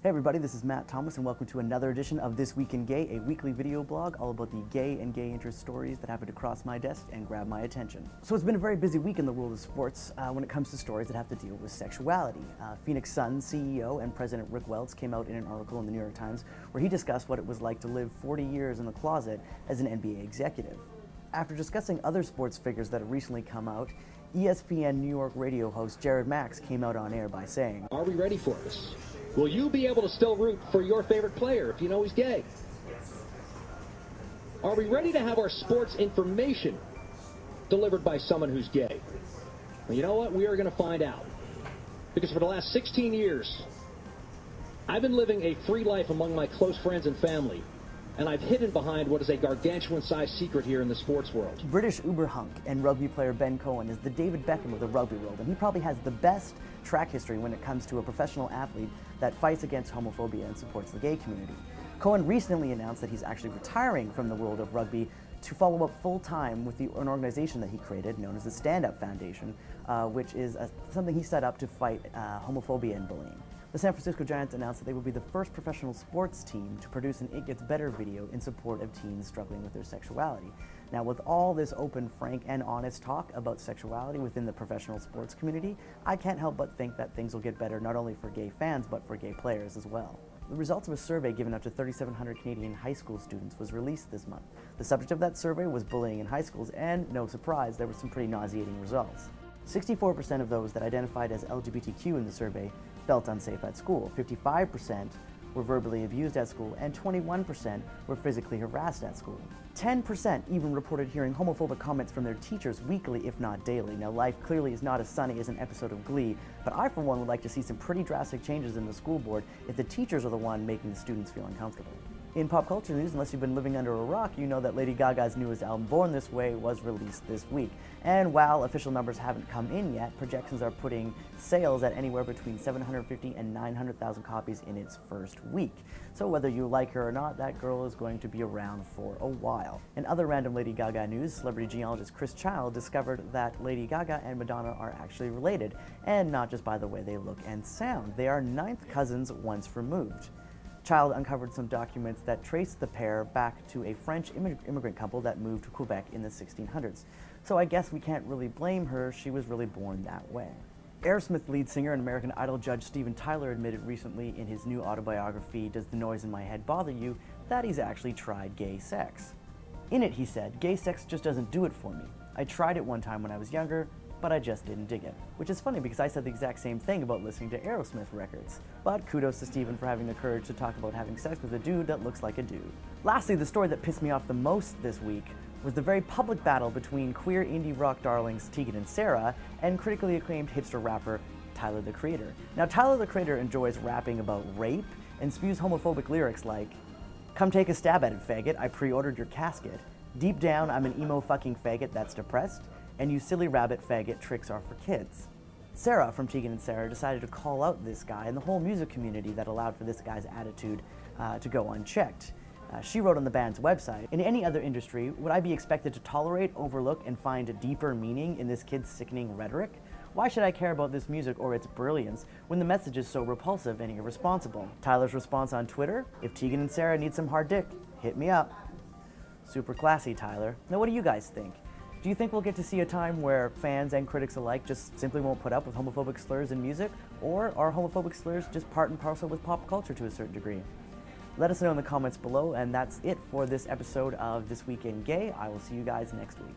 Hey everybody, this is Matt Thomas and welcome to another edition of This Week in Gay, a weekly video blog all about the gay and gay interest stories that happen to cross my desk and grab my attention. So it's been a very busy week in the world of sports when it comes to stories that have to deal with sexuality. Phoenix Suns CEO and President Rick Welts came out in an article in the New York Times where he discussed what it was like to live 40 years in the closet as an NBA executive. After discussing other sports figures that have recently come out, ESPN New York radio host Jared Max came out on air by saying, "Are we ready for this? Will you be able to still root for your favorite player if you know he's gay? Are we ready to have our sports information delivered by someone who's gay?" Well, you know what? We are going to find out. Because for the last 16 years, I've been living a free life among my close friends and family, and I've hidden behind what is a gargantuan-sized secret here in the sports world. British uber hunk and rugby player Ben Cohen is the David Beckham of the rugby world, and he probably has the best track history when it comes to a professional athlete that fights against homophobia and supports the gay community. Cohen recently announced that he's actually retiring from the world of rugby to follow up full-time with an organization that he created known as the Stand Up Foundation, which is something he set up to fight homophobia and bullying. The San Francisco Giants announced that they will be the first professional sports team to produce an It Gets Better video in support of teens struggling with their sexuality. Now, with all this open, frank, and honest talk about sexuality within the professional sports community, I can't help but think that things will get better not only for gay fans, but for gay players as well. The results of a survey given out to 3,700 Canadian high school students was released this month. The subject of that survey was bullying in high schools, and no surprise, there were some pretty nauseating results. 64% of those that identified as LGBTQ in the survey felt unsafe at school, 55% were verbally abused at school, and 21% were physically harassed at school. 10% even reported hearing homophobic comments from their teachers weekly, if not daily. Now, life clearly is not as sunny as an episode of Glee, but I, for one, would like to see some pretty drastic changes in the school board if the teachers are the one making the students feel uncomfortable. In pop culture news, unless you've been living under a rock, you know that Lady Gaga's newest album, Born This Way, was released this week. And while official numbers haven't come in yet, projections are putting sales at anywhere between 750 and 900,000 copies in its first week. So whether you like her or not, that girl is going to be around for a while. In other random Lady Gaga news, celebrity genealogist Chris Child discovered that Lady Gaga and Madonna are actually related, and not just by the way they look and sound. They are ninth cousins once removed. Child uncovered some documents that traced the pair back to a French immigrant couple that moved to Quebec in the 1600s. So I guess we can't really blame her, she was really born that way. Aerosmith lead singer and American Idol judge Steven Tyler admitted recently in his new autobiography, Does the Noise in My Head Bother You?, that he's actually tried gay sex. In it, he said, "Gay sex just doesn't do it for me. I tried it one time when I was younger, but I just didn't dig it." Which is funny because I said the exact same thing about listening to Aerosmith records. But kudos to Steven for having the courage to talk about having sex with a dude that looks like a dude. Lastly, the story that pissed me off the most this week was the very public battle between queer indie rock darlings Tegan and Sara and critically acclaimed hipster rapper Tyler the Creator. Now, Tyler the Creator enjoys rapping about rape and spews homophobic lyrics like, "Come take a stab at it, faggot, I pre-ordered your casket. Deep down, I'm an emo fucking faggot that's depressed. And you silly rabbit faggot, tricks are for kids." Sara from Tegan and Sara decided to call out this guy and the whole music community that allowed for this guy's attitude to go unchecked. She wrote on the band's website, "In any other industry, would I be expected to tolerate, overlook, and find a deeper meaning in this kid's sickening rhetoric? Why should I care about this music or its brilliance when the message is so repulsive and irresponsible?" Tyler's response on Twitter, "If Tegan and Sara need some hard dick, hit me up." Super classy, Tyler. Now, what do you guys think? Do you think we'll get to see a time where fans and critics alike just simply won't put up with homophobic slurs in music? Or are homophobic slurs just part and parcel with pop culture to a certain degree? Let us know in the comments below, and that's it for this episode of This Week in Gay. I will see you guys next week.